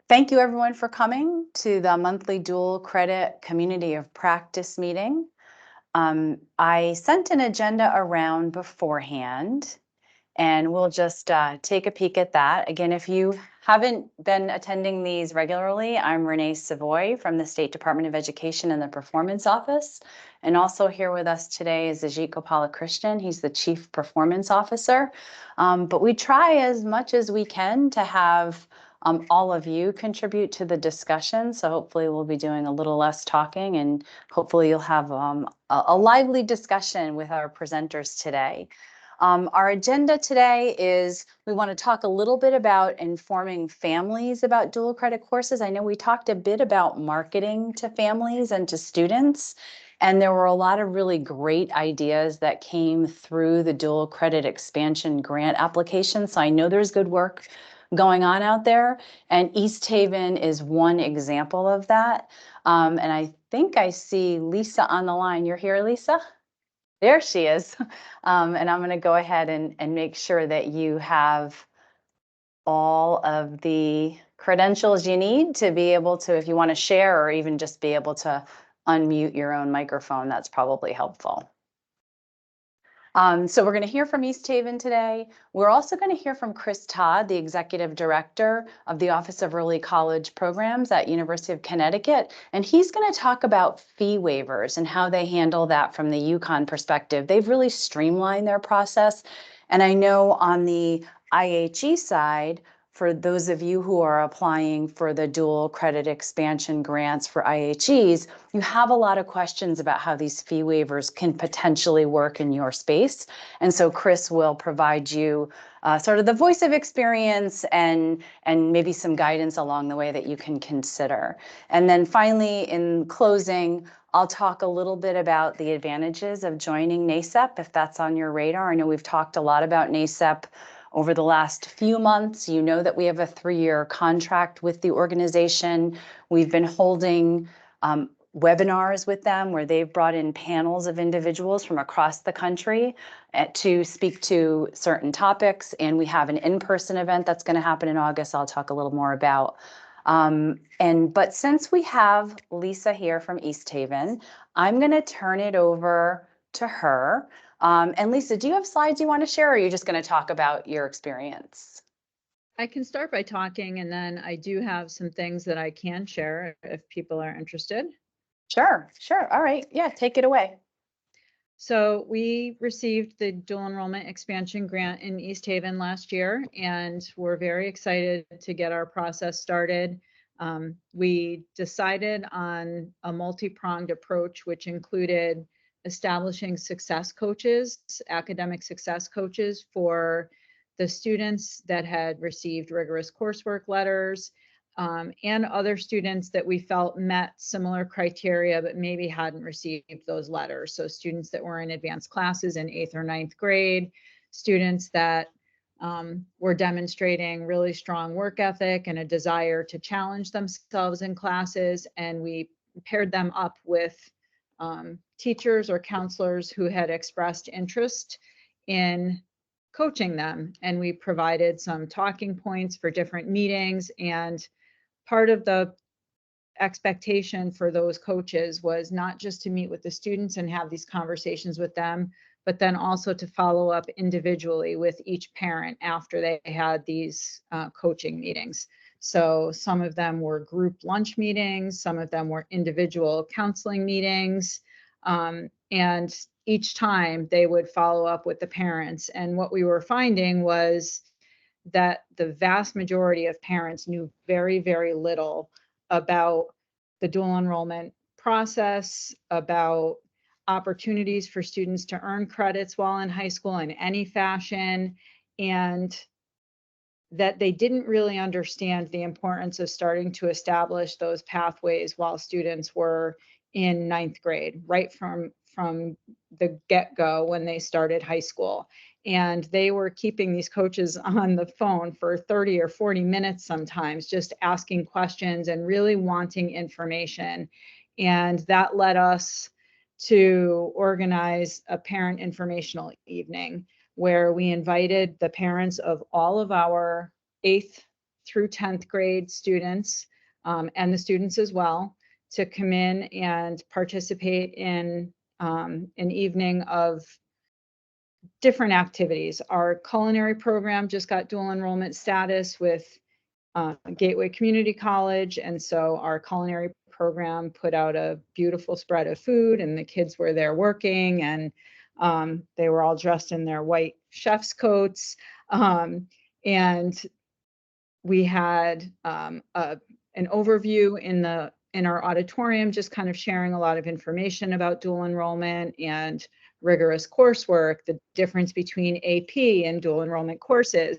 Thank you everyone for coming to the monthly dual credit community of practice meeting. I sent an agenda around beforehand and we'll just take a peek at that. Again, if you haven't been attending these regularly, I'm Renee Savoy from the State Department of Education and the Performance Office. And also here with us today is Ajit Gopalakrishnan. He's the Chief Performance Officer. But we try as much as we can to have all of you contribute to the discussion. So hopefully we'll be doing a little less talking and hopefully you'll have a lively discussion with our presenters today. Our agenda today is we want to talk a little bit about informing families about dual credit courses. I know we talked a bit about marketing to families and to students, and there were a lot of really great ideas that came through the dual credit expansion grant application. So I know there's good work going on out there, and East Haven is one example of that. And I think I see Lisa on the line. You're here, Lisa? There she is. And I'm going to go ahead and make sure that you have all of the credentials you need to be able to, if you want to share or even just be able to unmute your own microphone, that's probably helpful. So we're going to hear from East Haven today. We're also going to hear from Chris Todd, the Executive Director of the Office of Early College Programs at University of Connecticut. And he's going to talk about fee waivers and how they handle that from the UConn perspective. They've really streamlined their process. And I know on the IHE side, for those of you who are applying for the dual credit expansion grants for IHEs, you have a lot of questions about how these fee waivers can potentially work in your space. And so Chris will provide you sort of the voice of experience and maybe some guidance along the way that you can consider. And then finally, in closing, I'll talk a little bit about the advantages of joining NACEP, if that's on your radar. I know we've talked a lot about NACEP over the last few months. You know that we have a 3-year contract with the organization. We've been holding webinars with them where they've brought in panels of individuals from across the country to speak to certain topics. And we have an in-person event that's going to happen in August. I'll talk a little more about. But since we have Lisa here from East Haven, I'm going to turn it over to her. And Lisa, do you have slides you want to share, or are you just going to talk about your experience? I can start by talking, and then I do have some things that I can share if people are interested. Sure. All right. Yeah, take it away. So we received the dual enrollment expansion grant in East Haven last year, and we're very excited to get our process started. We decided on a multi-pronged approach, which included establishing success coaches, academic success coaches for the students that had received rigorous coursework letters, and other students that we felt met similar criteria but maybe hadn't received those letters. So students that were in advanced classes in 8th or 9th grade, students that were demonstrating really strong work ethic and a desire to challenge themselves in classes. And we paired them up with teachers or counselors who had expressed interest in coaching them. And we provided some talking points for different meetings. And part of the expectation for those coaches was not just to meet with the students and have these conversations with them, but then also to follow up individually with each parent after they had these coaching meetings. So some of them were group lunch meetings, some of them were individual counseling meetings, and each time they would follow up with the parents. And what we were finding was that the vast majority of parents knew very, very little about the dual enrollment process, about opportunities for students to earn credits while in high school in any fashion, and that they didn't really understand the importance of starting to establish those pathways while students were in 9th grade, right from the get-go when they started high school. And they were keeping these coaches on the phone for 30 or 40 minutes sometimes, just asking questions and really wanting information. And that led us to organize a parent informational evening where we invited the parents of all of our 8th through 10th grade students and the students as well to come in and participate in an evening of different activities. Our culinary program just got dual enrollment status with Gateway Community College, and so our culinary program put out a beautiful spread of food, and the kids were there working, and they were all dressed in their white chef's coats, and we had an overview in our auditorium, just kind of sharing a lot of information about dual enrollment and rigorous coursework, the difference between AP and dual enrollment courses,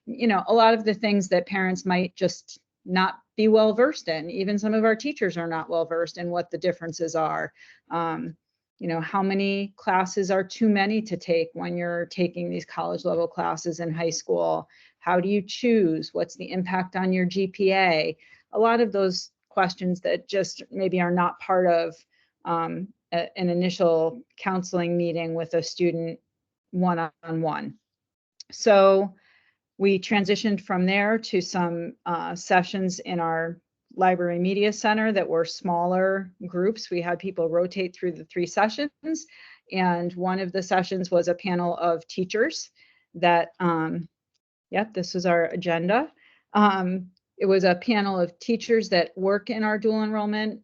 you know, a lot of the things that parents might just not be well versed in. Even some of our teachers are not well versed in what the differences are. You know, how many classes are too many to take when you're taking these college level classes in high school? How do you choose? What's the impact on your GPA? A lot of those questions that just maybe are not part of an initial counseling meeting with a student one-on-one. So we transitioned from there to some sessions in our library media center that were smaller groups. We had people rotate through the 3 sessions. And one of the sessions was a panel of teachers that, this was our agenda. It was a panel of teachers that work in our dual enrollment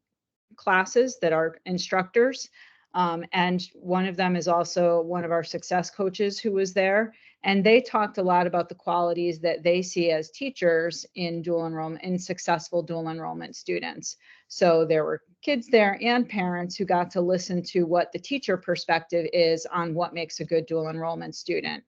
classes that are instructors. And one of them is also one of our success coaches who was there. And they talked a lot about the qualities that they see as teachers in dual enrollment, in successful dual enrollment students. So there were kids there and parents who got to listen to what the teacher perspective is on what makes a good dual enrollment student.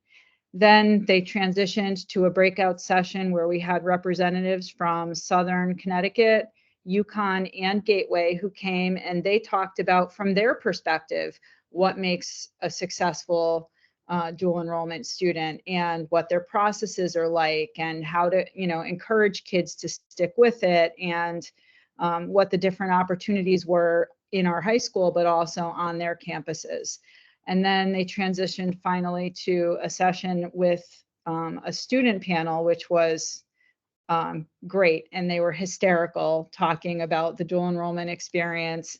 Then they transitioned to a breakout session where we had representatives from Southern Connecticut, UConn, and Gateway who came, and they talked about, from their perspective, what makes a successful dual enrollment student and what their processes are like and how to, you know, encourage kids to stick with it, and what the different opportunities were in our high school, but also on their campuses. And then they transitioned finally to a session with a student panel, which was great. And they were hysterical talking about the dual enrollment experience.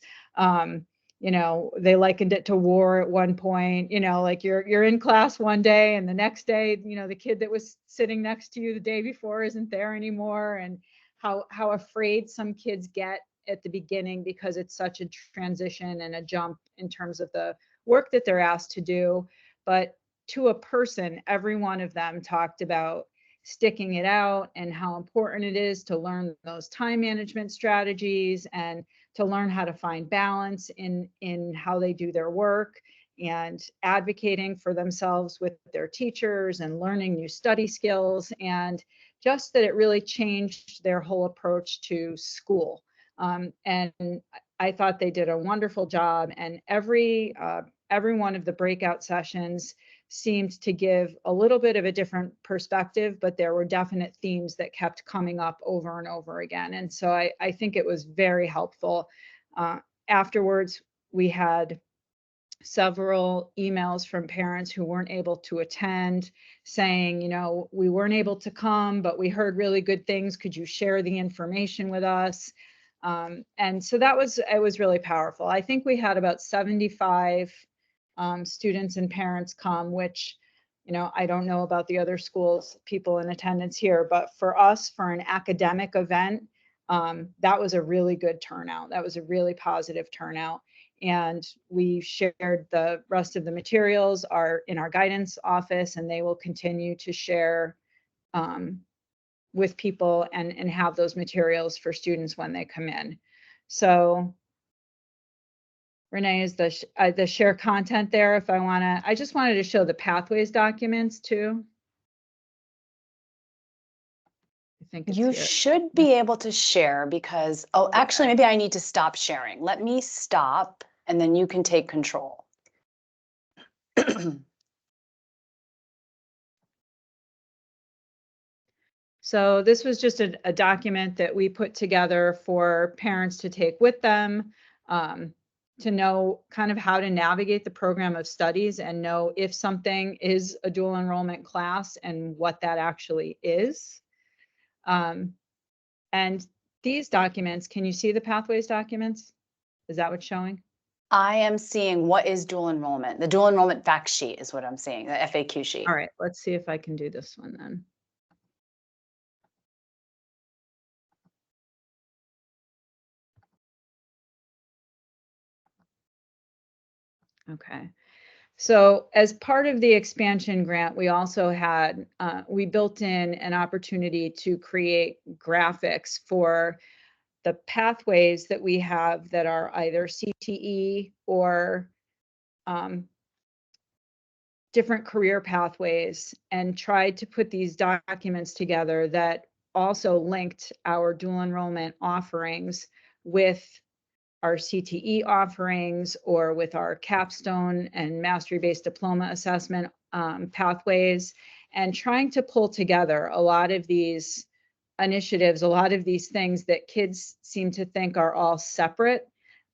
You know, they likened it to war at one point. You know, like you're in class one day and the next day, you know, the kid that was sitting next to you the day before isn't there anymore, and how afraid some kids get at the beginning because it's such a transition and a jump in terms of the work that they're asked to do. But to a person, every one of them talked about sticking it out and how important it is to learn those time management strategies and to learn how to find balance in how they do their work, and advocating for themselves with their teachers and learning new study skills, and just that it really changed their whole approach to school. And I thought they did a wonderful job, and every one of the breakout sessions seemed to give a little bit of a different perspective, but there were definite themes that kept coming up over and over again. And so I think it was very helpful. Afterwards, we had several emails from parents who weren't able to attend saying, you know, we weren't able to come, but we heard really good things. Could you share the information with us? And so it was really powerful. I think we had about 75 students and parents come, which, you know, I don't know about the other schools, people in attendance here, but for us, for an academic event, that was a really good turnout. That was a really positive turnout. And we shared the rest of the materials in our guidance office, and they will continue to share with people and have those materials for students when they come in. So Renee, is the share content there if I just wanted to show the pathways documents too. I think it's You here. should be able to share because, oh, actually, maybe I need to stop sharing. Let me stop and then you can take control. So this was just a document that we put together for parents to take with them, to know kind of how to navigate the program of studies and know if something is a dual enrollment class and what that actually is. And these documents, can you see the pathways documents? Is that what's showing? I am seeing what is dual enrollment. The dual enrollment fact sheet is what I'm seeing, the FAQ sheet. All right, let's see if I can do this one then. Okay. So as part of the expansion grant, we also had, we built in an opportunity to create graphics for the pathways that we have that are either CTE or different career pathways, and tried to put these documents together that also linked our dual enrollment offerings with our CTE offerings or with our capstone and mastery-based diploma assessment pathways, and trying to pull together a lot of these initiatives, a lot of these things that kids seem to think are all separate.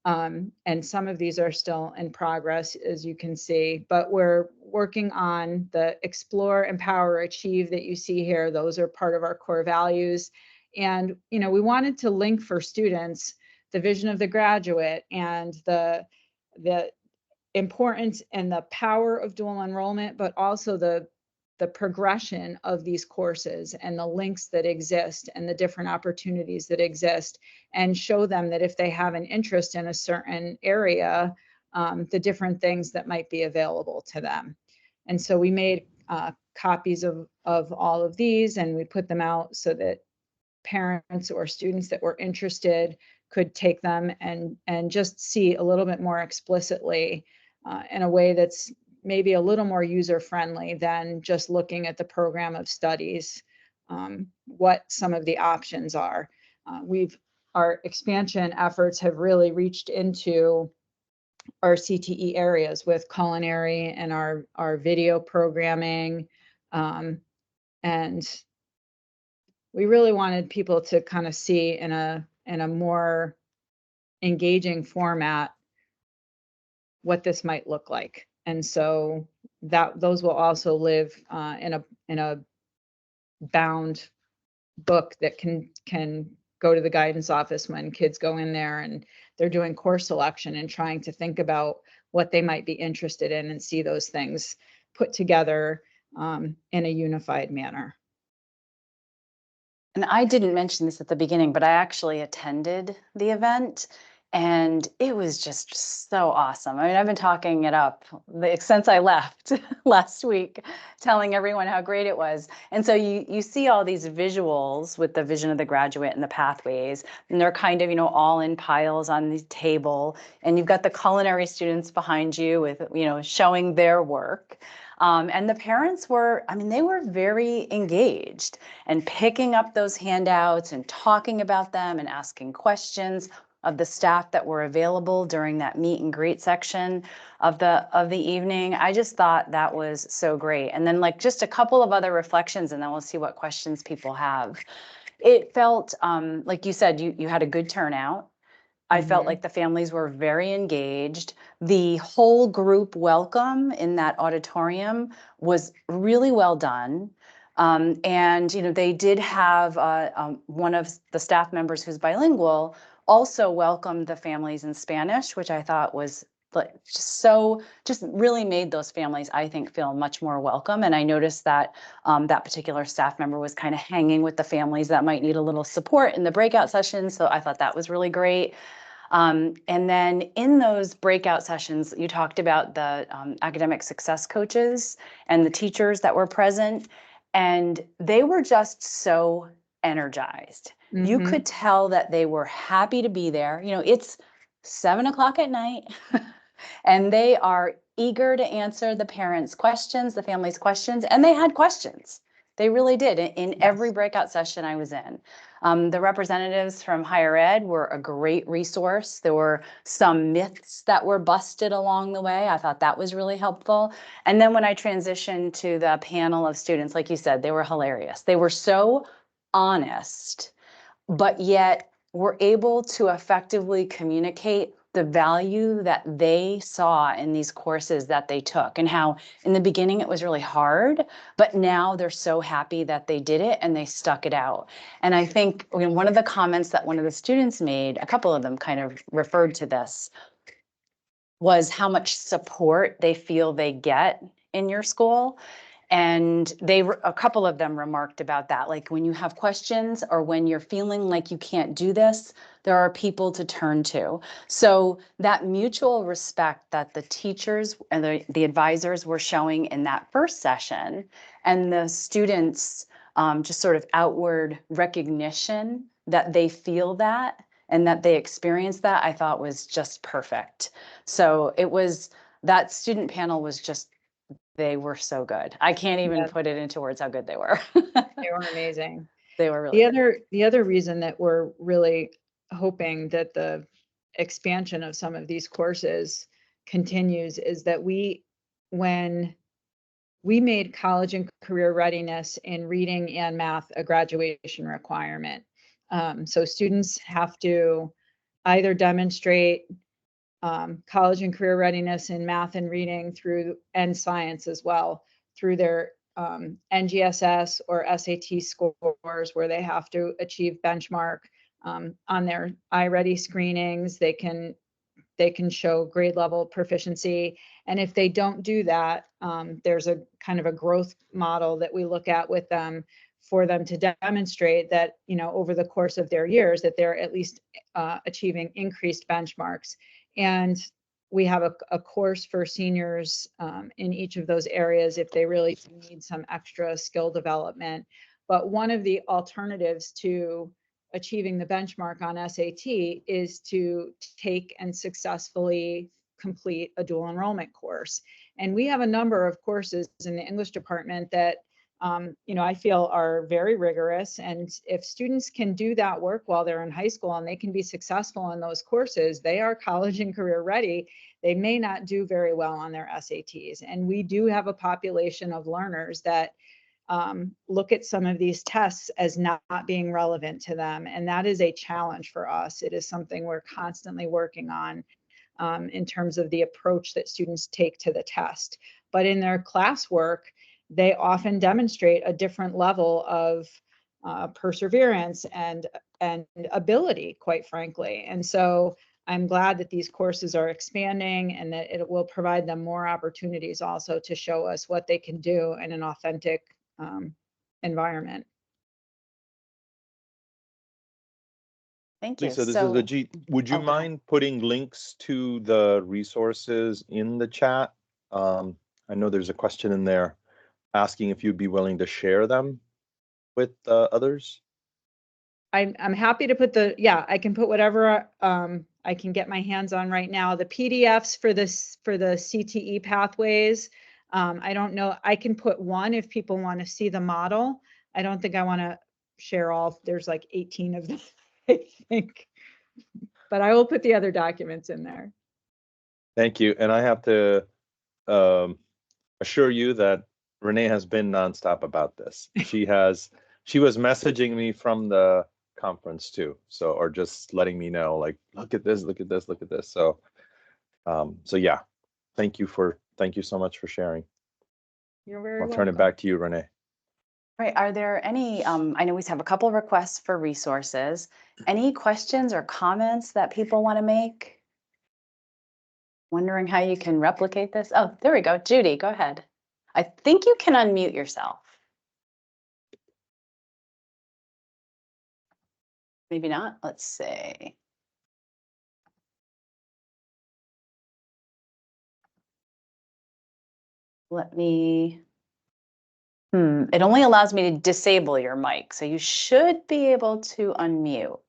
And some of these are still in progress, as you can see, but we're working on the explore, empower, achieve that you see here. Those are part of our core values. And, you know, we wanted to link for students the vision of the graduate and the importance and the power of dual enrollment, but also the progression of these courses and the links that exist and the different opportunities that exist, and show them that if they have an interest in a certain area, the different things that might be available to them. And so we made copies of all of these, and we put them out so that parents or students that were interested could take them and just see a little bit more explicitly in a way that's maybe a little more user-friendly than just looking at the program of studies, what some of the options are. Our expansion efforts have really reached into our CTE areas with culinary and our video programming. And we really wanted people to kind of see in a more engaging format what this might look like. And so those will also live in a bound book that can go to the guidance office when kids go in there and they're doing course selection and trying to think about what they might be interested in, and see those things put together in a unified manner. And I didn't mention this at the beginning, but I actually attended the event, and it was just so awesome. I mean, I've been talking it up since I left last week, telling everyone how great it was. And so you see all these visuals with the vision of the graduate and the pathways, and they're kind of, you know, all in piles on the table. And you've got the culinary students behind you with, you know, showing their work. And the parents were, I mean, they were very engaged and picking up those handouts and talking about them and asking questions of the staff that were available during that meet and greet section of the evening. I just thought that was so great. And then, like, just a couple of other reflections, and then we'll see what questions people have. It felt, like you said, you had a good turnout. I felt like the families were very engaged. The whole group welcome in that auditorium was really well done. And, you know, they did have one of the staff members who's bilingual also welcomed the families in Spanish, which I thought was just really made those families, I think, feel much more welcome. And I noticed that that particular staff member was kind of hanging with the families that might need a little support in the breakout sessions. So I thought that was really great. And then in those breakout sessions, you talked about the academic success coaches and the teachers that were present, and they were just so energized. You could tell that they were happy to be there. You know, it's 7 o'clock at night, and they are eager to answer the parents' questions, the families' questions, and they had questions. They really did in every breakout session I was in. The representatives from higher ed were a great resource. There were some myths that were busted along the way. I thought that was really helpful. And then when I transitioned to the panel of students, like you said, they were hilarious. They were so honest, but yet were able to effectively communicate the the value that they saw in these courses that they took, and how in the beginning it was really hard, but now they're so happy that they did it and they stuck it out. And I think one of the comments that one of the students made, a couple of them kind of referred to this, was how much support they feel they get in your school. And a couple of them remarked about that. Like when you have questions or when you're feeling like you can't do this, there are people to turn to. So that mutual respect that the teachers and the advisors were showing in that first session, and the students just sort of outward recognition that they feel that and that they experience that, I thought was just perfect. So that student panel was just, they were so good. I can't even put it into words how good they were. They were amazing. They were really good. The other reason that we're really hoping that the expansion of some of these courses continues is that when we made college and career readiness in reading and math a graduation requirement. So students have to either demonstrate college and career readiness in math and reading and science as well through their NGSS or SAT scores, where they have to achieve benchmark on their iReady screenings. They can show grade level proficiency. And if they don't do that, there's a kind of a growth model that we look at with them for them to demonstrate that, over the course of their years, that they're at least achieving increased benchmarks. And we have a course for seniors in each of those areas if they really need some extra skill development. But one of the alternatives to achieving the benchmark on SAT is to take and successfully complete a dual enrollment course. And we have a number of courses in the English department that I feel are very rigorous. And if students can do that work while they're in high school and they can be successful in those courses, they are college and career ready. They may not do very well on their SATs. And we do have a population of learners that look at some of these tests as not being relevant to them. And that is a challenge for us. It is something we're constantly working on in terms of the approach that students take to the test. But in their classwork, they often demonstrate a different level of perseverance and ability, quite frankly. And so I'm glad that these courses are expanding and that it will provide them more opportunities also to show us what they can do in an authentic environment. Thank you. Lisa, this is Ajit. Would you mind putting links to the resources in the chat? I know there's a question in there asking if you'd be willing to share them with others. I'm happy to put I can put whatever I can get my hands on right now. The PDFs for the CTE pathways. I don't know. I can put one if people want to see the model. I don't think I want to share all. There's like 18 of them, I think. But I will put the other documents in there. Thank you. And I have to assure you that Renee has been nonstop about this. She was messaging me from the conference too. So, or just letting me know, like, look at this, look at this, look at this. So, yeah, thank you so much for sharing. You're very welcome. I'll turn it back to you, Renee. Right. Are there any, I know we have a couple of requests for resources. Any questions or comments that people want to make? Wondering how you can replicate this? Oh, there we go. Judy, go ahead. I think you can unmute yourself. Maybe not. Let's see. Let me, it only allows me to disable your mic, so you should be able to unmute.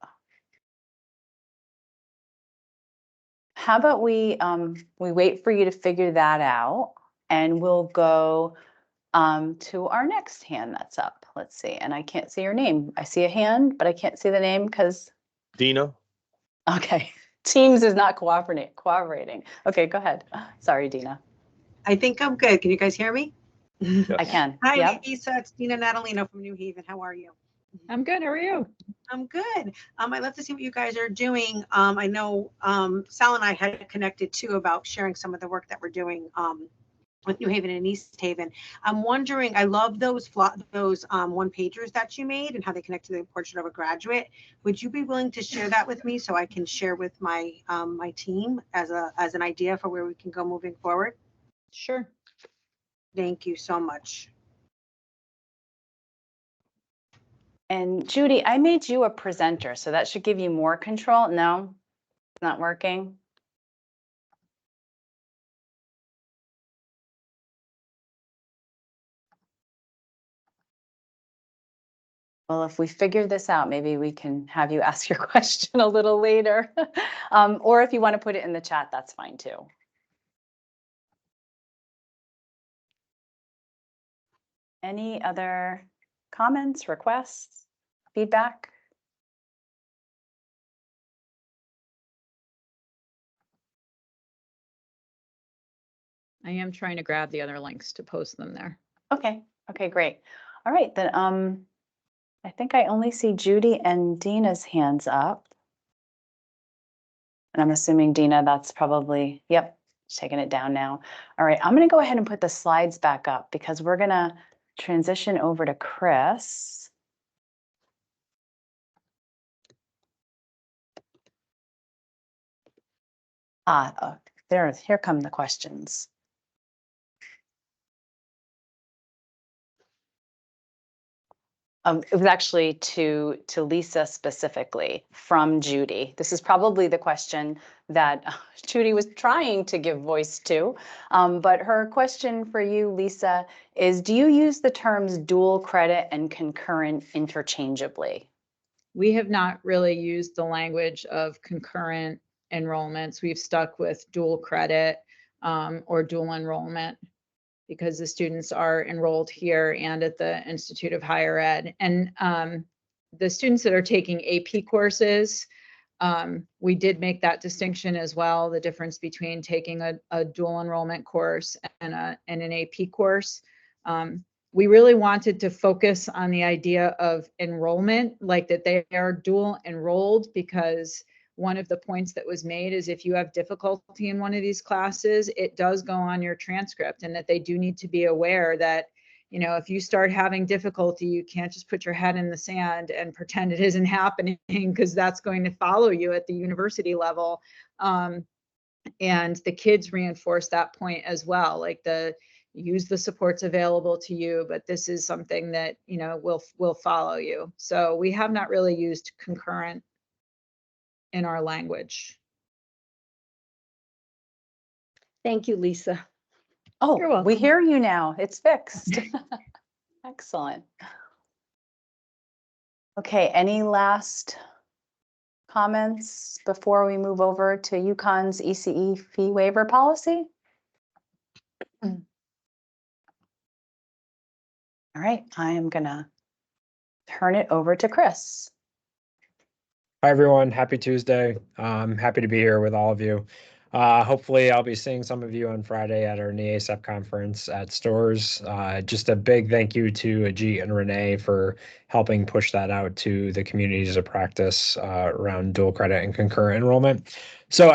How about we wait for you to figure that out, and we'll go to our next hand that's up. Let's see, and I can't see your name. I see a hand, but I can't see the name because. Dina. Okay, Teams is not cooperating. Okay, go ahead. Sorry, Dina. I think I'm good. Can you guys hear me? Yes. I can. Hi, Yep. Lisa. It's Dina Natalino from New Haven. How are you? I'm good. How are you? I'm good. I'd love to see what you guys are doing. I know Sal and I had connected too about sharing some of the work that we're doing with New Haven and East Haven. I'm wondering, I love those one pagers that you made and how they connect to the portrait of a graduate. Would you be willing to share that with me so I can share with my my team as an idea for where we can go moving forward? Sure. Thank you so much. And Judy, I made you a presenter, so that should give you more control. No, it's not working. Well, if we figure this out, maybe we can have you ask your question a little later. Or if you want to put it in the chat, that's fine too. Any other comments, requests, feedback? I am trying to grab the other links to post them there. Okay, okay, great. All right, then I think I only see Judy and Dina's hands up. And I'm assuming Dina, that's probably, yep, taking it down now. All right, I'm gonna go ahead and put the slides back up because we're gonna transition over to Chris. Here come the questions. It was actually to Lisa specifically from Judy. This is probably the question that Judy was trying to give voice to. But her question for you, Lisa, is do you use the terms dual credit and concurrent interchangeably? We have not really used the language of concurrent enrollments. We've stuck with dual credit or dual enrollment because the students are enrolled here and at the Institute of Higher Ed. And the students that are taking AP courses, we did make that distinction as well, the difference between taking a dual enrollment course and an AP course. We really wanted to focus on the idea of enrollment, like that they are dual enrolled, because one of the points that was made is if you have difficulty in one of these classes, it does go on your transcript, and that they do need to be aware that, you know, if you start having difficulty, you can't just put your head in the sand and pretend it isn't happening, because that's going to follow you at the university level. And the kids reinforce that point as well, like use the supports available to you, but this is something that, you know, will follow you. So we have not really used concurrent in our language. Thank you, Lisa. You're Oh, we welcome. hear you now. It's fixed. Excellent. Okay, any last comments before we move over to UConn's ECE fee waiver policy? All right, I am gonna turn it over to Chris. Hi, everyone. Happy Tuesday. Happy to be here with all of you. Hopefully, I'll be seeing some of you on Friday at our NEASEP conference at Stores. Just a big thank you to Ajit and Renee for helping push that out to the communities of practice around dual credit and concurrent enrollment. So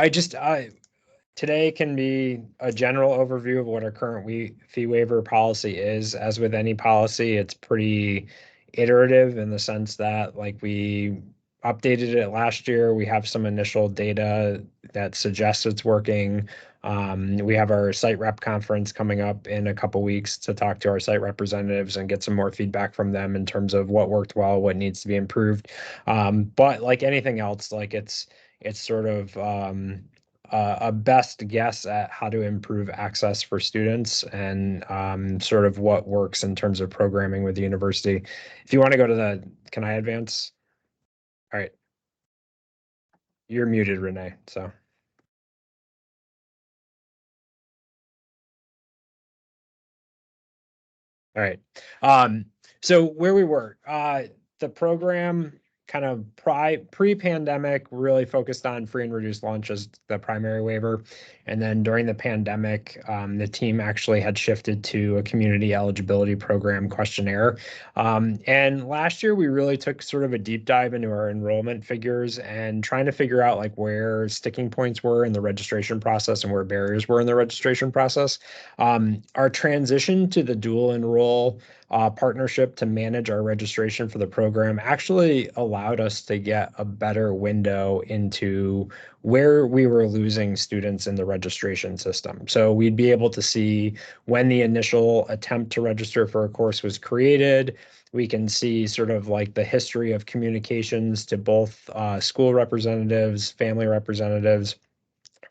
today can be a general overview of what our current fee waiver policy is. As with any policy, it's pretty iterative in the sense that, like, we updated it last year. We have some initial data that suggests it's working. We have our site rep conference coming up in a couple weeks to talk to our site representatives and get some more feedback from them in terms of what worked well, what needs to be improved. But like anything else, like it's sort of a best guess at how to improve access for students and sort of what works in terms of programming with the university. If you want to go to can I advance? All right. You're muted, Renee, so. All right. So where we were, the program kind of pre-pandemic really focused on free and reduced lunch as the primary waiver. And then during the pandemic, the team actually had shifted to a community eligibility program questionnaire. And last year, we really took sort of a deep dive into our enrollment figures and trying to figure out like where sticking points were in the registration process and where barriers were in the registration process. Our transition to the dual enroll partnership to manage our registration for the program actually allowed us to get a better window into where we were losing students in the registration system. So we'd be able to see when the initial attempt to register for a course was created. We can see sort of like the history of communications to both school representatives, family representatives,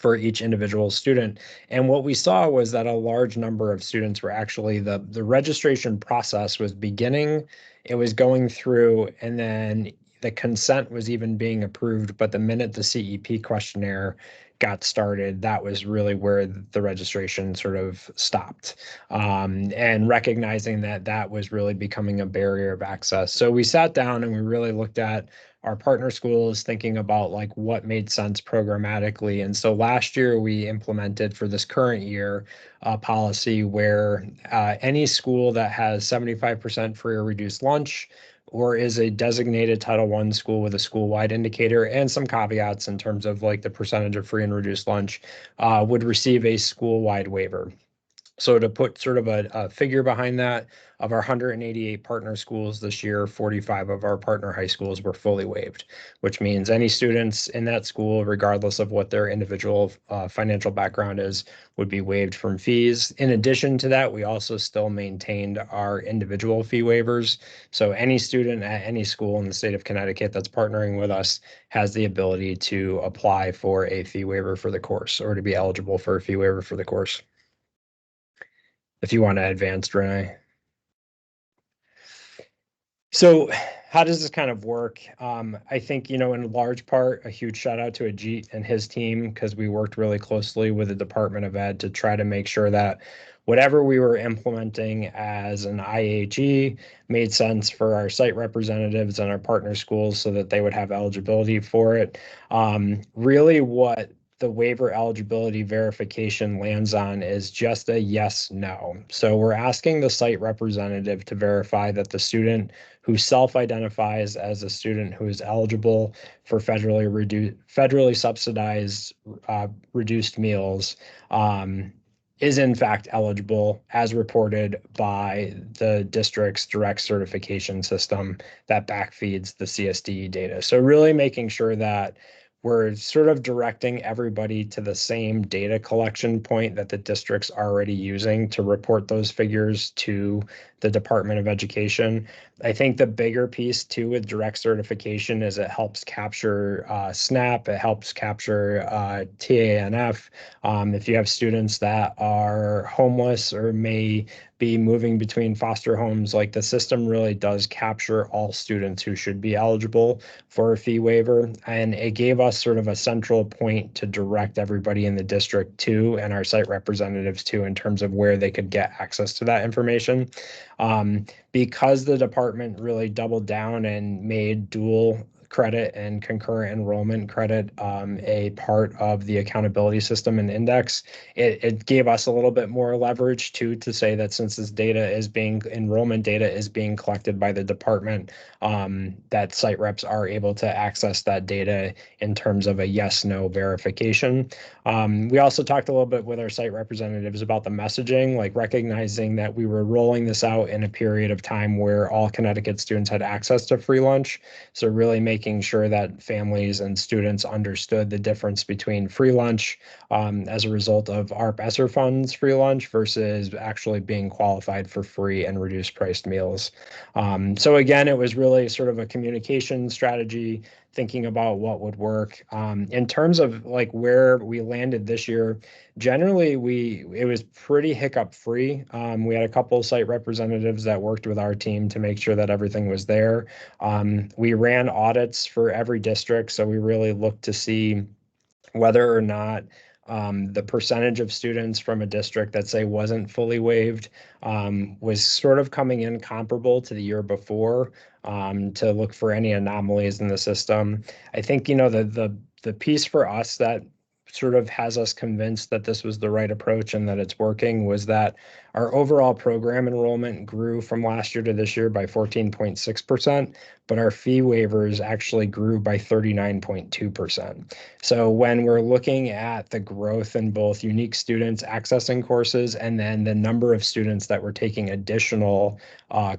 for each individual student. And what we saw was that a large number of students were actually the registration process was beginning, it was going through, and then the consent was even being approved. But the minute the CEP questionnaire got started, that was really where the registration sort of stopped. And recognizing that that was really becoming a barrier of access. So we sat down and we really looked at our partner schools, thinking about like what made sense programmatically. And so last year we implemented for this current year a policy where any school that has 75% free or reduced lunch or is a designated Title I school with a school-wide indicator and some caveats in terms of like the percentage of free and reduced lunch would receive a school-wide waiver. So to put sort of a figure behind that, of our 188 partner schools this year, 45 of our partner high schools were fully waived, which means any students in that school, regardless of what their individual financial background is, would be waived from fees. In addition to that, we also still maintained our individual fee waivers. So any student at any school in the state of Connecticut that's partnering with us has the ability to apply for a fee waiver for the course or to be eligible for a fee waiver for the course. If you want to advance, Renee. So how does this kind of work? I think, in large part, a huge shout out to Ajit and his team, because we worked really closely with the Department of Ed to try to make sure that whatever we were implementing as an IHE made sense for our site representatives and our partner schools so that they would have eligibility for it. Really what the waiver eligibility verification lands on is just a yes, no. So we're asking the site representative to verify that the student who self-identifies as a student who is eligible for federally subsidized reduced meals is in fact eligible as reported by the district's direct certification system that backfeeds the CSDE data. So really making sure that we're sort of directing everybody to the same data collection point that the district's already using to report those figures to the Department of Education. I think the bigger piece too with direct certification is it helps capture SNAP, it helps capture TANF. If you have students that are homeless or may be moving between foster homes, like the system really does capture all students who should be eligible for a fee waiver. And it gave us sort of a central point to direct everybody in the district to and our site representatives to in terms of where they could get access to that information. Because the department really doubled down and made dual credit and concurrent enrollment credit a part of the accountability system and index, it gave us a little bit more leverage too to say that since this enrollment data is being collected by the department, that site reps are able to access that data in terms of a yes/no verification. We also talked a little bit with our site representatives about the messaging, like recognizing that we were rolling this out in a period of time where all Connecticut students had access to free lunch. So really making sure that families and students understood the difference between free lunch as a result of ARP ESSER funds free lunch versus actually being qualified for free and reduced priced meals. So again, it was really sort of a communication strategy, thinking about what would work. In terms of like where we landed this year, generally it was pretty hiccup free. We had a couple of site representatives that worked with our team to make sure that everything was there. We ran audits for every district, so we really looked to see whether or not the percentage of students from a district that say wasn't fully waived was sort of coming in comparable to the year before, to look for any anomalies in the system. I think, the piece for us that sort of has us convinced that this was the right approach and that it's working was that our overall program enrollment grew from last year to this year by 14.6%, but our fee waivers actually grew by 39.2%. So when we're looking at the growth in both unique students accessing courses and then the number of students that were taking additional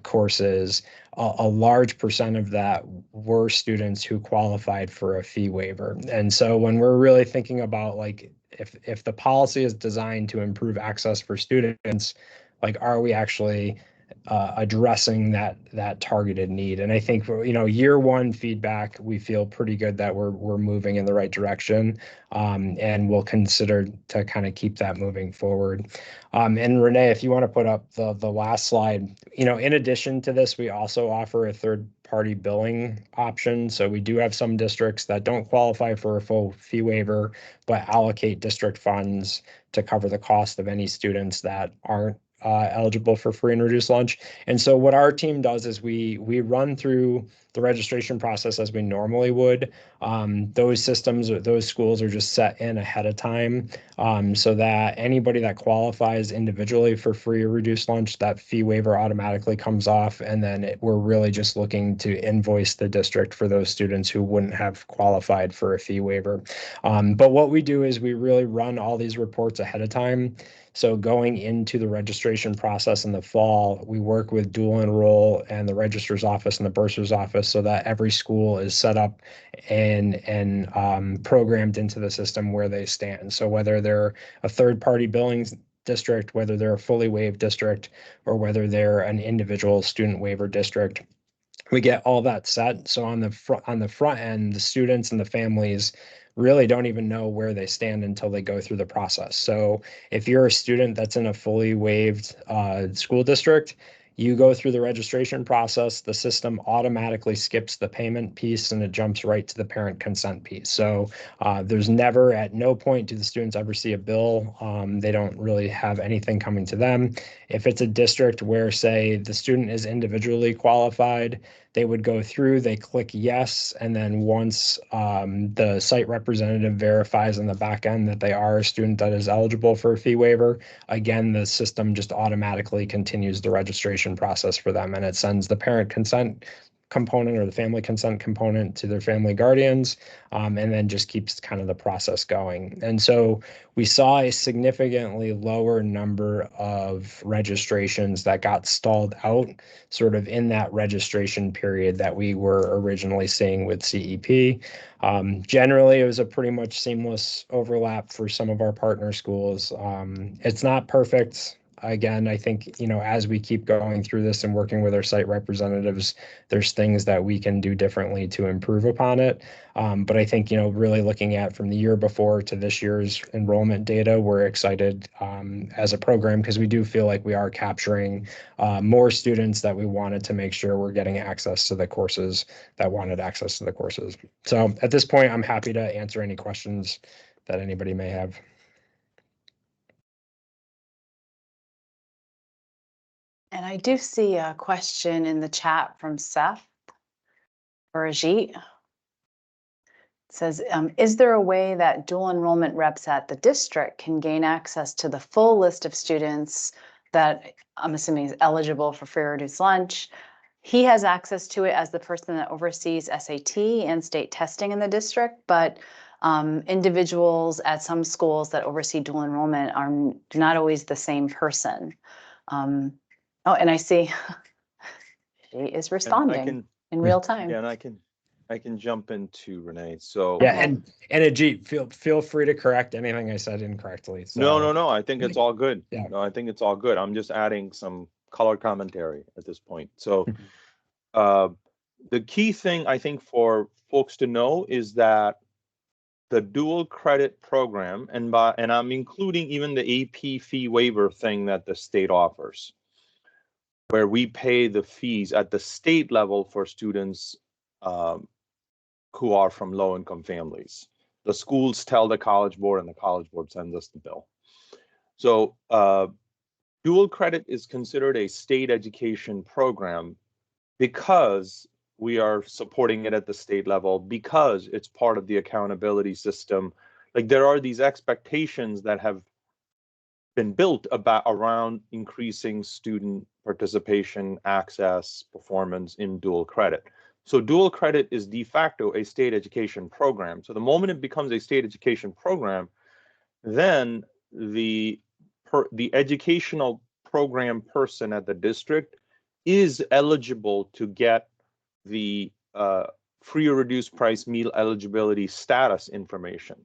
courses, a large percent of that were students who qualified for a fee waiver. And so when we're really thinking about like if the policy is designed to improve access for students, like are we actually addressing that targeted need? And I think year one feedback, we feel pretty good that we're moving in the right direction, and we'll consider to kind of keep that moving forward. And Renee, if you want to put up the last slide, in addition to this, we also offer a third-party billing option. So we do have some districts that don't qualify for a full fee waiver, but allocate district funds to cover the cost of any students that aren't eligible for free and reduced lunch. And so what our team does is we run through the registration process as we normally would. Those systems or those schools are just set in ahead of time, so that anybody that qualifies individually for free or reduced lunch, that fee waiver automatically comes off. And then we're really just looking to invoice the district for those students who wouldn't have qualified for a fee waiver. But what we do is we really run all these reports ahead of time. So going into the registration process in the fall, we work with dual enroll and the registrar's office and the bursar's office so that every school is set up and programmed into the system where they stand. So whether they're a third-party billing district, whether they're a fully waived district, or whether they're an individual student waiver district, we get all that set. So on the front end, the students and the families really don't even know where they stand until they go through the process. So if you're a student that's in a fully waived school district, you go through the registration process, the system automatically skips the payment piece and it jumps right to the parent consent piece. So there's never, at no point do the students ever see a bill. They don't really have anything coming to them. If it's a district where, say, the student is individually qualified, they would go through, they click yes, and then once the site representative verifies on the back end that they are a student that is eligible for a fee waiver, again, the system just automatically continues the registration process for them, and it sends the parent consent component or the family consent component to their family guardians, and then just keeps kind of the process going. And so we saw a significantly lower number of registrations that got stalled out sort of in that registration period that we were originally seeing with CEP. Generally, it was a pretty much seamless overlap for some of our partner schools. It's not perfect. Again, I think, as we keep going through this and working with our site representatives, there's things that we can do differently to improve upon it. But I think, really looking at from the year before to this year's enrollment data, we're excited as a program because we do feel like we are capturing more students that we wanted to make sure we're getting access to the courses that wanted access to the courses. So at this point, I'm happy to answer any questions that anybody may have. And I do see a question in the chat from Seth or Ajit. It says, is there a way that dual enrollment reps at the district can gain access to the full list of students that I'm assuming is eligible for free or reduced lunch? He has access to it as the person that oversees SAT and state testing in the district, but individuals at some schools that oversee dual enrollment are not always the same person. Oh, and I see she is responding in real time. Yeah, and I can jump into Renee. So yeah, and Ajit, feel free to correct anything I said incorrectly. So. No. I think it's all good. Yeah. No, I think it's all good. I'm just adding some color commentary at this point. So the key thing I think for folks to know is that the dual credit program, and I'm including even the AP fee waiver thing that the state offers, where we pay the fees at the state level for students who are from low-income families. the schools tell the College Board, and the College Board sends us the bill. So dual credit is considered a state education program because we are supporting it at the state level, because it's part of the accountability system. Like, there are these expectations that have been built around increasing student participation, access, performance in dual credit. So dual credit is de facto a state education program. So the moment it becomes a state education program, then the educational program person at the district is eligible to get the free or reduced price meal eligibility status information.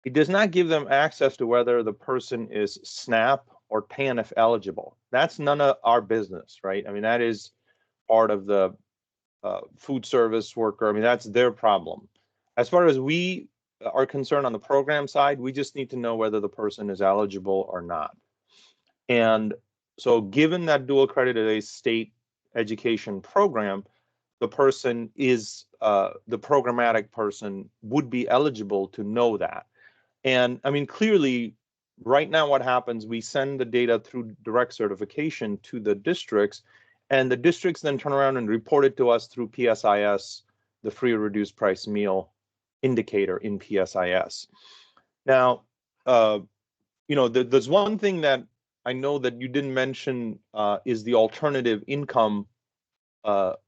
It does not give them access to whether the person is SNAP or TANF eligible. That's none of our business, right? I mean, that is part of the food service worker. I mean, that's their problem. As far as we are concerned on the program side, we just need to know whether the person is eligible or not. And so given that dual credit is a state education program, the person is, the programmatic person would be eligible to know that. And I mean, clearly, right now what happens, we send the data through direct certification to the districts, and the districts then turn around and report it to us through PSIS, the free or reduced price meal indicator in PSIS. Now, you know, there's one thing that I know that you didn't mention is the alternative income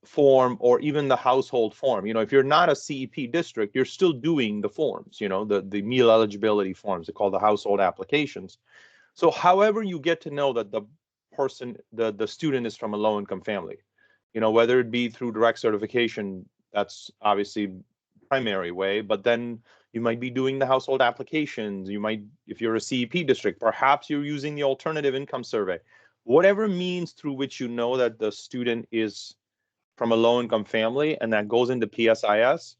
form, or even the household form. You know, if you're not a CEP district, you're still doing the forms, you know, the meal eligibility forms. They're called the household applications. So however you get to know that the person, the student is from a low income family, you know, whether it be through direct certification, that's obviously primary way, but then you might be doing the household applications. You might, if you're a CEP district, perhaps you're using the alternative income survey. Whatever means through which you know that the student is from a low-income family, and that goes into PSIS,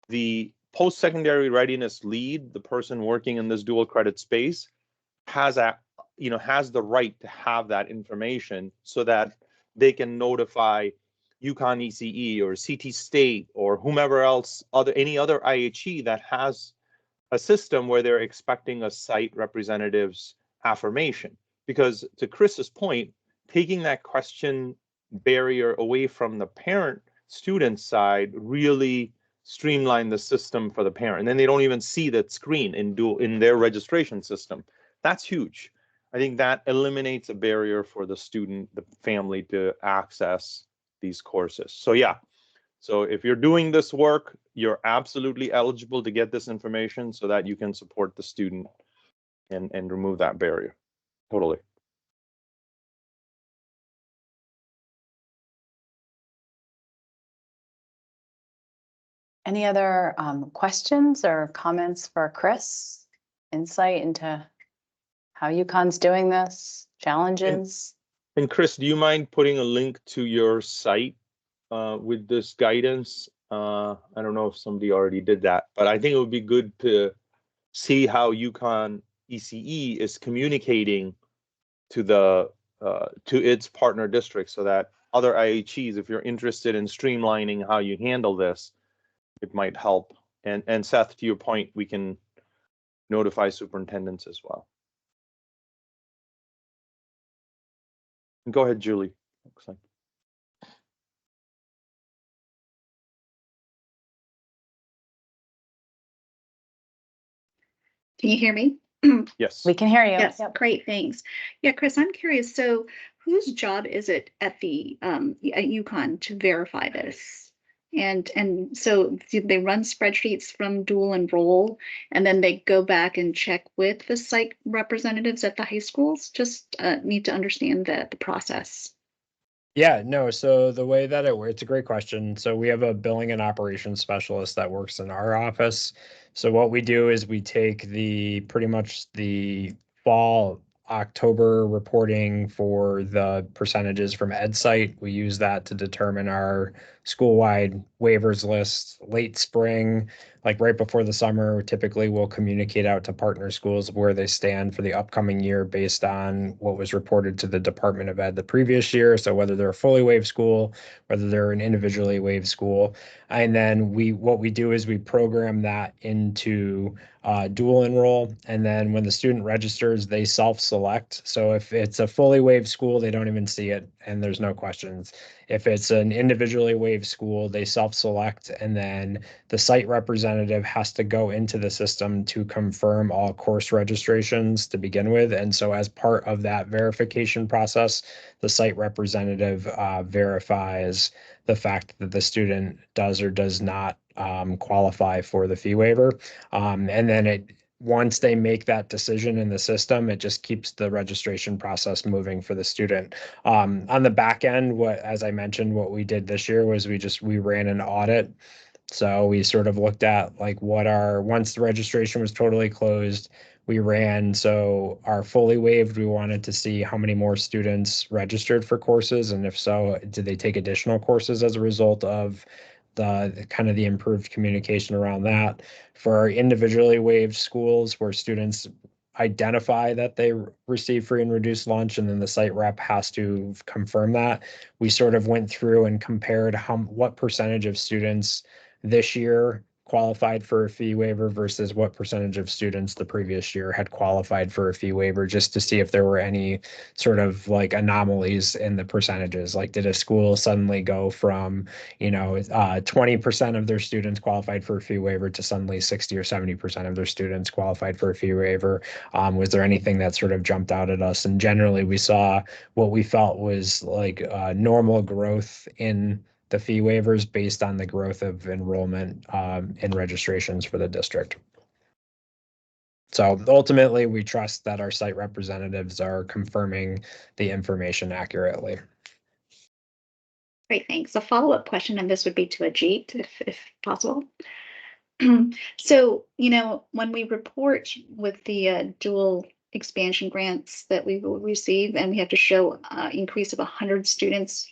the post-secondary readiness lead, the person working in this dual credit space, has the right to have that information so that they can notify UConn ECE or CT State or whomever else, any other IHE that has a system where they're expecting a site representative's affirmation. Because to Chris's point, taking that question barrier away from the parent student side really streamline the system for the parent. And then they don't even see that screen in their registration system. That's huge. I think that eliminates a barrier for the student, the family, to access these courses. So yeah, so if you're doing this work, you're absolutely eligible to get this information so that you can support the student and remove that barrier. Totally. Any other questions or comments for Chris? Insight into how UConn's doing this, challenges? And Chris, do you mind putting a link to your site with this guidance? I don't know if somebody already did that, but I think it would be good to see how UConn ECE is communicating to the to its partner districts, so that other IHEs, if you're interested in streamlining how you handle this, it might help. And Seth, to your point, we can notify superintendents as well. Go ahead, Julie. Looks like. Can you hear me? Yes. We can hear you. Yes, Yep. great, thanks. Yeah, Chris, I'm curious. So whose job is it at the at UConn to verify this? And so do they run spreadsheets from dual enroll, and then they go back and check with the site representatives at the high schools? Just need to understand the process. Yeah, no, so the way that it works, it's a great question. So we have a billing and operations specialist that works in our office. So what we do is we take pretty much the fall October reporting for the percentages from EdSite. We use that to determine our school-wide waivers list late spring, like right before the summer. Typically, we'll communicate out to partner schools where they stand for the upcoming year based on what was reported to the Department of Ed the previous year. So whether they're a fully waived school, whether they're an individually waived school. And then what we do is we program that into dual enroll. And then when the student registers, they self-select. So if it's a fully waived school, they don't even see it and there's no questions. If it's an individually waived school, they self-select, and then the site representative has to go into the system to confirm all course registrations to begin with. And so as part of that verification process, the site representative verifies the fact that the student does or does not qualify for the fee waiver. And then once they make that decision in the system, it just keeps the registration process moving for the student. On the back end, as I mentioned, what we did this year was we ran an audit. So we sort of looked at like once the registration was totally closed, we ran, so our fully waived, we wanted to see how many more students registered for courses, and if so, did they take additional courses as a result of the kind of the improved communication around that. For our individually waived schools where students identify that they receive free and reduced lunch, and then the site rep has to confirm that, we sort of went through and compared what percentage of students this year qualified for a fee waiver versus what percentage of students the previous year had qualified for a fee waiver, just to see if there were any sort of like anomalies in the percentages. Like, did a school suddenly go from 20% of their students qualified for a fee waiver to suddenly 60 or 70% of their students qualified for a fee waiver? Was there anything that sort of jumped out at us? And generally, we saw what we felt was like normal growth in the fee waivers based on the growth of enrollment and registrations for the district. So ultimately, we trust that our site representatives are confirming the information accurately. Great, thanks. A follow-up question, and this would be to Ajit, if possible. So, when we report with the dual expansion grants that we will receive, and we have to show increase of 100 students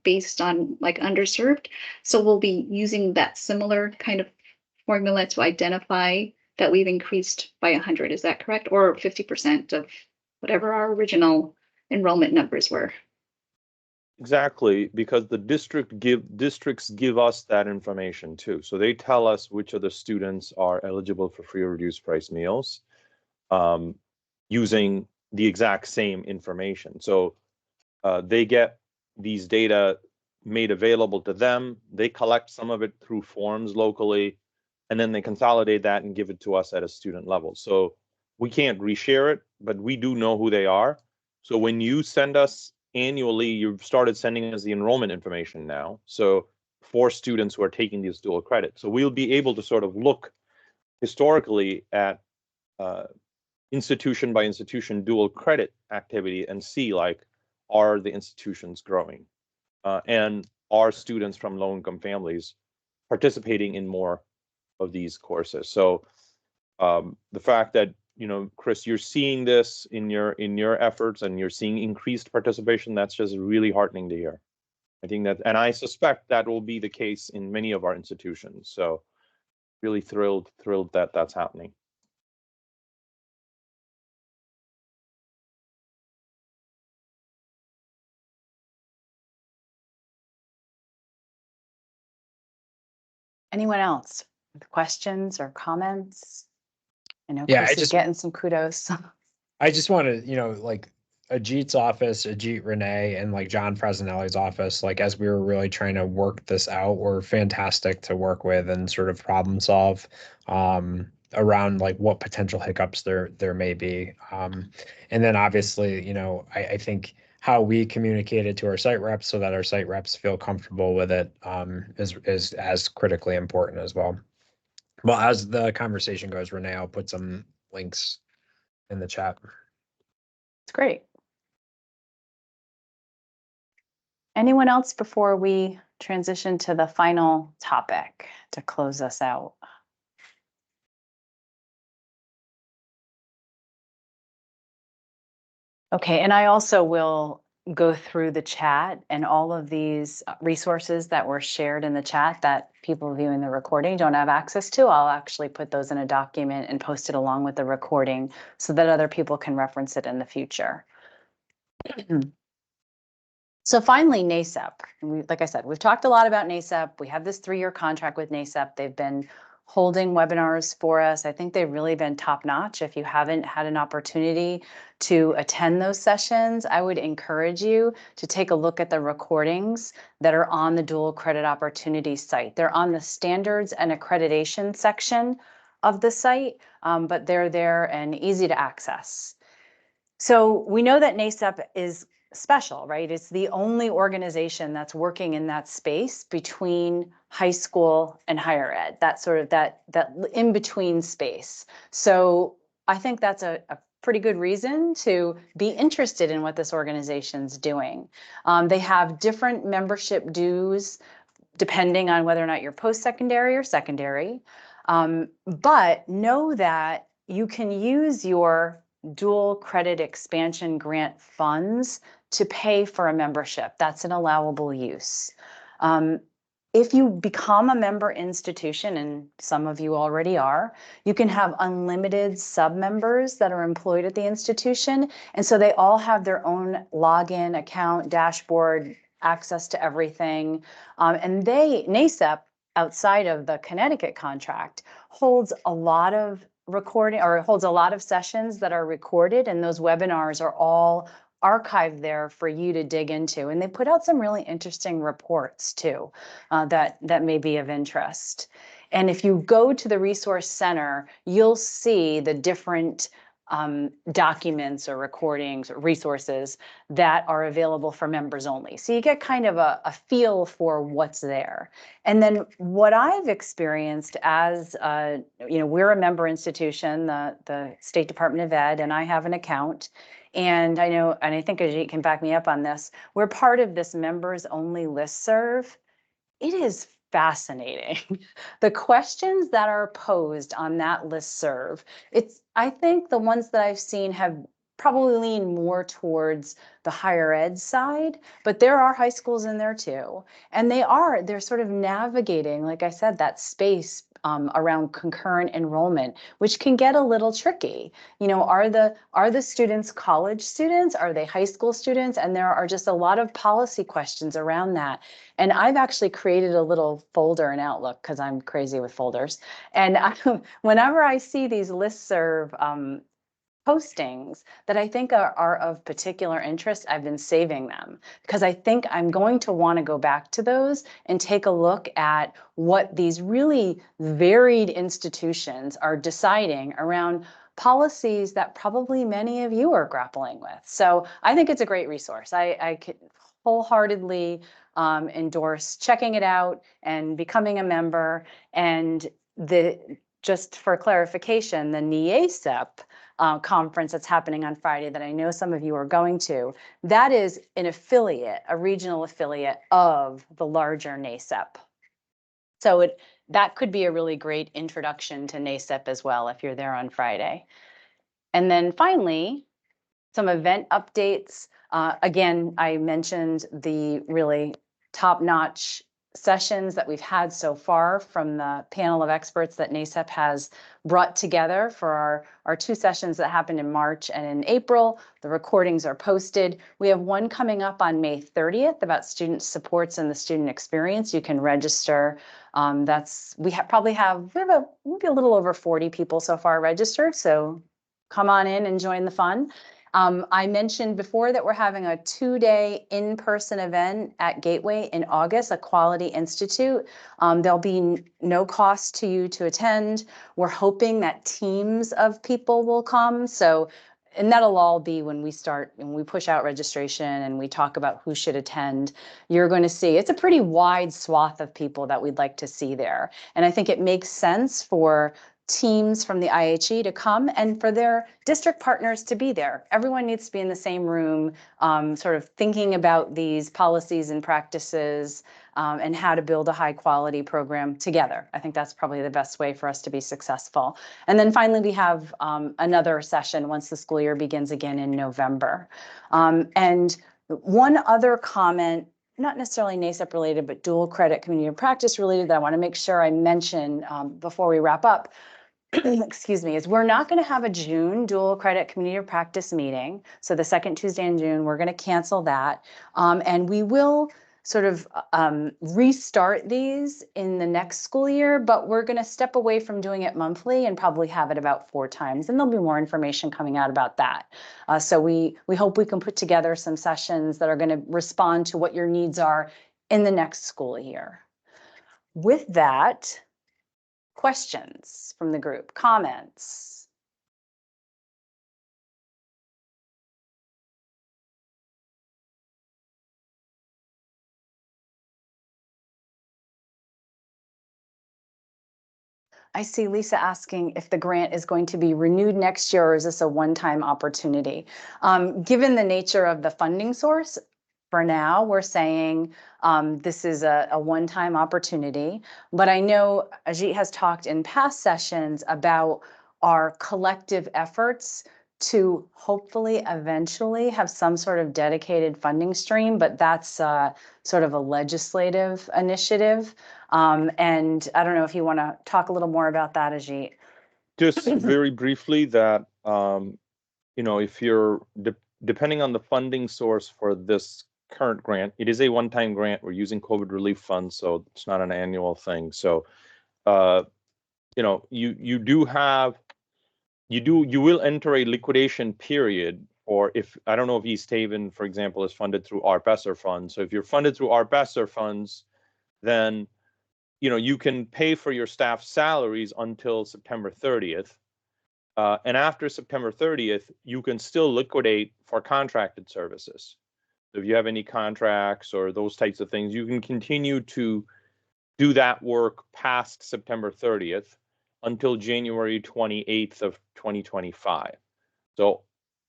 based on like underserved. So we'll be using that similar kind of formula to identify that we've increased by 100. Is that correct? Or 50% of whatever our original enrollment numbers were? Exactly, because the districts give us that information too. So they tell us which of the students are eligible for free or reduced price meals using the exact same information. So they get these data made available to them. They collect some of it through forms locally, and then they consolidate that and give it to us at a student level. So we can't reshare it, but we do know who they are. So when you send us annually, you've started sending us the enrollment information now. So for students who are taking these dual credit. So we'll be able to sort of look historically at institution by institution dual credit activity and see, like, are the institutions growing? And are students from low-income families participating in more of these courses? So the fact that, Chris, you're seeing this in your efforts and you're seeing increased participation, that's just really heartening to hear. I think that, and I suspect that will be the case in many of our institutions. So really thrilled that that's happening. Anyone else with questions or comments? I know Yeah, Chris is getting some kudos. I just want to, like Ajit's office, Ajit Renee, and like John Fresnelli's office, like as we were really trying to work this out, were fantastic to work with and sort of problem solve around like what potential hiccups there may be. And then obviously, I think how we communicated to our site reps so that our site reps feel comfortable with it is as critically important as well. Well, as the conversation goes, Renee, I'll put some links in the chat. It's great. Anyone else before we transition to the final topic to close us out? Okay, and I also will go through the chat, and all of these resources that were shared in the chat that people viewing the recording don't have access to, I'll actually put those in a document and post it along with the recording so that other people can reference it in the future. So finally, NASEP. Like I said, we've talked a lot about NASEP. We have this 3-year contract with NASEP. They've been holding webinars for us. I think they've really been top notch. If you haven't had an opportunity to attend those sessions, I would encourage you to take a look at the recordings that are on the Dual Credit Opportunities site. They're on the standards and accreditation section of the site, but they're there and easy to access. So we know that NASEP is special, right? It's the only organization that's working in that space between high school and higher ed, that sort of that in-between space. So I think that's a pretty good reason to be interested in what this organization's doing. They have different membership dues depending on whether or not you're post-secondary or secondary. But know that you can use your dual credit expansion grant funds to pay for a membership. That's an allowable use. If you become a member institution, and some of you already are, you can have unlimited sub-members that are employed at the institution. And so they all have their own login, account, dashboard, access to everything. And NASEP, outside of the Connecticut contract, holds a lot of sessions that are recorded, and those webinars are all archived there for you to dig into. And they put out some really interesting reports too, that may be of interest. And if you go to the Resource Center, you'll see the different documents or recordings or resources that are available for members only. So you get kind of a feel for what's there. And then what I've experienced as, we're a member institution, the State Department of Ed, and I have an account. And I know, and I think Ajit can back me up on this, we're part of this members only listserv. It is fascinating. The questions that are posed on that listserv, I think the ones that I've seen have probably leaned more towards the higher ed side, but there are high schools in there too. And they're sort of navigating, like I said, that space around concurrent enrollment, which can get a little tricky. Are the students college students? Are they high school students? And there are just a lot of policy questions around that. And I've actually created a little folder in Outlook because I'm crazy with folders. And whenever I see these listserv postings that I think are of particular interest, I've been saving them because I think I'm going to want to go back to those and take a look at what these really varied institutions are deciding around policies that probably many of you are grappling with. So I think it's a great resource. I could wholeheartedly endorse checking it out and becoming a member. And just for clarification, the NEASEP conference that's happening on Friday that I know some of you are going to, that is an affiliate, a regional affiliate of the larger NASEP. So that could be a really great introduction to NASEP as well if you're there on Friday. And then finally, some event updates. Again, I mentioned the really top-notch sessions that we've had so far from the panel of experts that NASEP has brought together for our 2 sessions that happened in March and in April. The recordings are posted. We have one coming up on May 30th about student supports and the student experience. You can register. We have maybe a little over 40 people so far registered. So come on in and join the fun. I mentioned before that we're having a 2-day in-person event at Gateway in August, a Quality Institute. There'll be no cost to you to attend. We're hoping that teams of people will come. And that'll all be when we push out registration and we talk about who should attend. You're going to see it's a pretty wide swath of people that we'd like to see there. And I think it makes sense for teams from the IHE to come and for their district partners to be there. Everyone needs to be in the same room, sort of thinking about these policies and practices and how to build a high quality program together. I think that's probably the best way for us to be successful. And then finally, we have another session once the school year begins again in November. And One other comment, not necessarily NASEP related, but dual credit community of practice related that I want to make sure I mention before we wrap up, excuse me, is we're not going to have a June dual credit community of practice meeting. So the second Tuesday in June, we're going to cancel that. And we will sort of restart these in the next school year, but we're going to step away from doing it monthly and probably have it about 4 times. And there'll be more information coming out about that. So we hope we can put together some sessions that are going to respond to what your needs are in the next school year. With that, questions from the group, comments? I see Lisa asking if the grant is going to be renewed next year, or is this a one-time opportunity? Given the nature of the funding source, for now, we're saying this is a one-time opportunity. But I know Ajit has talked in past sessions about our collective efforts to hopefully eventually have some sort of dedicated funding stream, but that's sort of a legislative initiative. And I don't know if you want to talk a little more about that, Ajit. Just very briefly that, if you're depending on the funding source for this current grant, it is a one-time grant. We're using COVID relief funds, so it's not an annual thing. So, you will enter a liquidation period, or if, I don't know if East Haven, for example, is funded through ARP ESSER funds. So if you're funded through ARP ESSER funds, then, you can pay for your staff salaries until September 30th. And after September 30th, you can still liquidate for contracted services. So if you have any contracts or those types of things, you can continue to do that work past September 30th until January 28th of 2025. So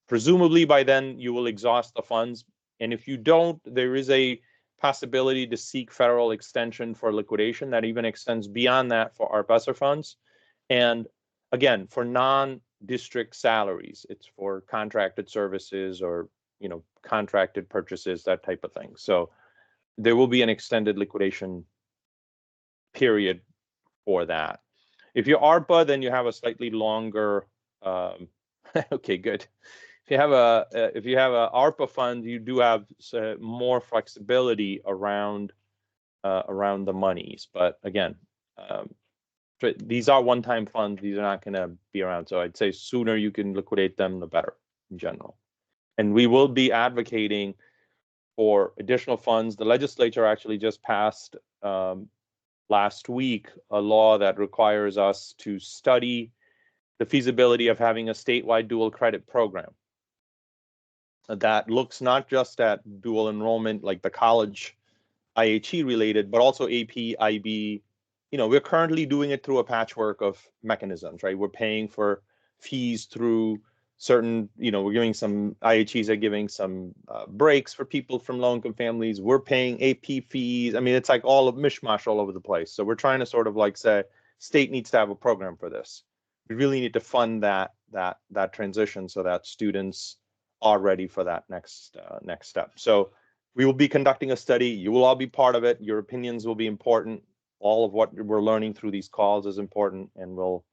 presumably by then you will exhaust the funds. And if you don't, there is a possibility to seek federal extension for liquidation that even extends beyond that for ARP ESSER funds. And again, for non-district salaries, it's for contracted services or, contracted purchases, that type of thing. So there will be an extended liquidation period for that. If you're ARPA, then you have a slightly longer, okay, good. If you have a ARPA fund, you do have more flexibility around the monies. But again, these are one-time funds. These are not going to be around. So I'd say sooner you can liquidate them, the better in general. And we will be advocating for additional funds. The legislature actually just passed last week a law that requires us to study the feasibility of having a statewide dual credit program that looks not just at dual enrollment like the college IHE related, but also AP, IB. We're currently doing it through a patchwork of mechanisms, right? We're paying for fees through certain, we're giving some IHEs are giving some breaks for people from low-income families. We're paying AP fees. I mean, it's like all of mishmash all over the place. So we're trying to sort of like say, state needs to have a program for this. We really need to fund that transition so that students are ready for that next step. So we will be conducting a study. You will all be part of it. Your opinions will be important. All of what we're learning through these calls is important, and we'll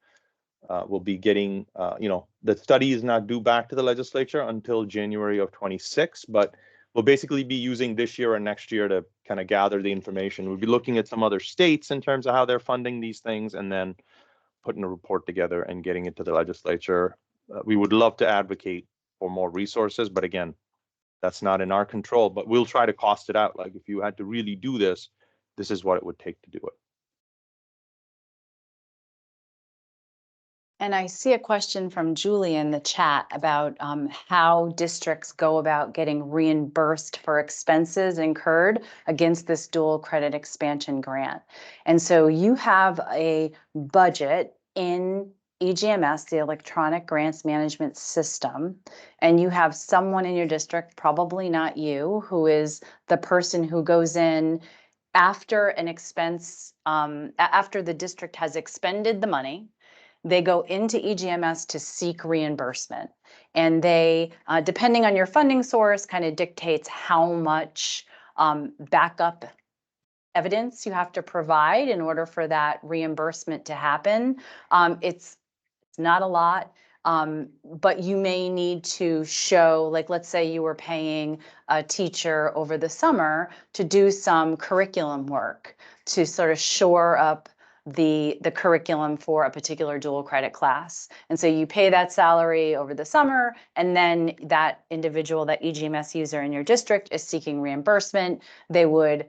be getting, the study is not due back to the legislature until January of 26, but we'll basically be using this year and next year to kind of gather the information. We'll be looking at some other states in terms of how they're funding these things, and then putting a report together and getting it to the legislature. We would love to advocate for more resources, but again, that's not in our control, but we'll try to cost it out. Like if you had to really do this, this is what it would take to do it. And I see a question from Julie in the chat about how districts go about getting reimbursed for expenses incurred against this dual credit expansion grant. And so you have a budget in EGMS, the Electronic Grants Management System, and you have someone in your district, probably not you, who is the person who goes in after an expense, after the district has expended the money, they go into EGMS to seek reimbursement. And they, depending on your funding source, kind of dictates how much backup evidence you have to provide in order for that reimbursement to happen. It's not a lot, but you may need to show, like, let's say you were paying a teacher over the summer to do some curriculum work to sort of shore up the curriculum for a particular dual credit class. And so you pay that salary over the summer, and then that individual, that EGMS user in your district is seeking reimbursement. They would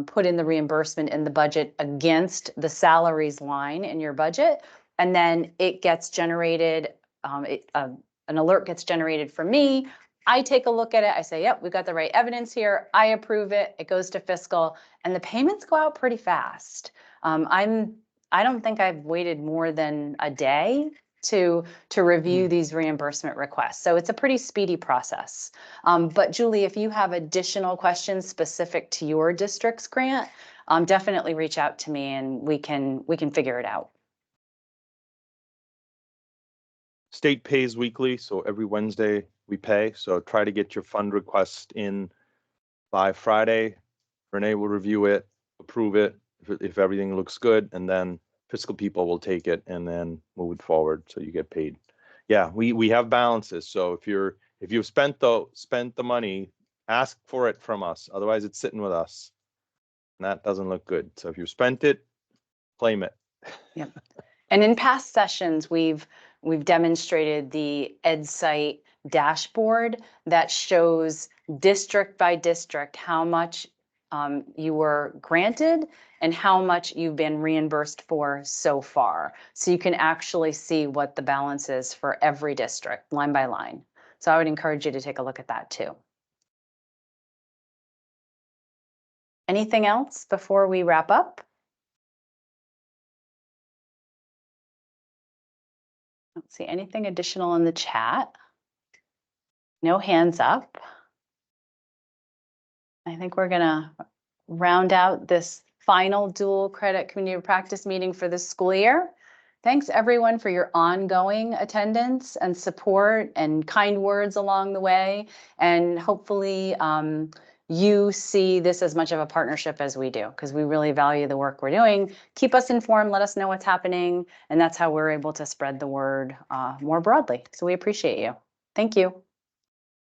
put in the reimbursement in the budget against the salaries line in your budget. And then it gets generated, an alert gets generated from me. I take a look at it. I say, yep, we've got the right evidence here. I approve it. It goes to fiscal, and the payments go out pretty fast. I don't think I've waited more than a day to review these reimbursement requests. So it's a pretty speedy process. But Julie, if you have additional questions specific to your district's grant, definitely reach out to me and we can figure it out. State pays weekly, so every Wednesday we pay. So try to get your fund request in by Friday. Renee will review it, approve it if everything looks good, and then fiscal people will take it and then move it forward so you get paid. Yeah, we have balances. So if you've spent the money, ask for it from us. Otherwise, it's sitting with us, and that doesn't look good. So if you spent it, claim it. Yep. And in past sessions, we've demonstrated the EdSite dashboard that shows district by district how much you were granted and how much you've been reimbursed for so far. So you can actually see what the balance is for every district, line by line. So I would encourage you to take a look at that too. Anything else before we wrap up? I don't see anything additional in the chat. No hands up. I think we're gonna round out this final dual credit community of practice meeting for this school year. Thanks everyone for your ongoing attendance and support and kind words along the way. And hopefully you see this as much of a partnership as we do, because we really value the work we're doing. Keep us informed, let us know what's happening, and that's how we're able to spread the word more broadly. So we appreciate you. Thank you.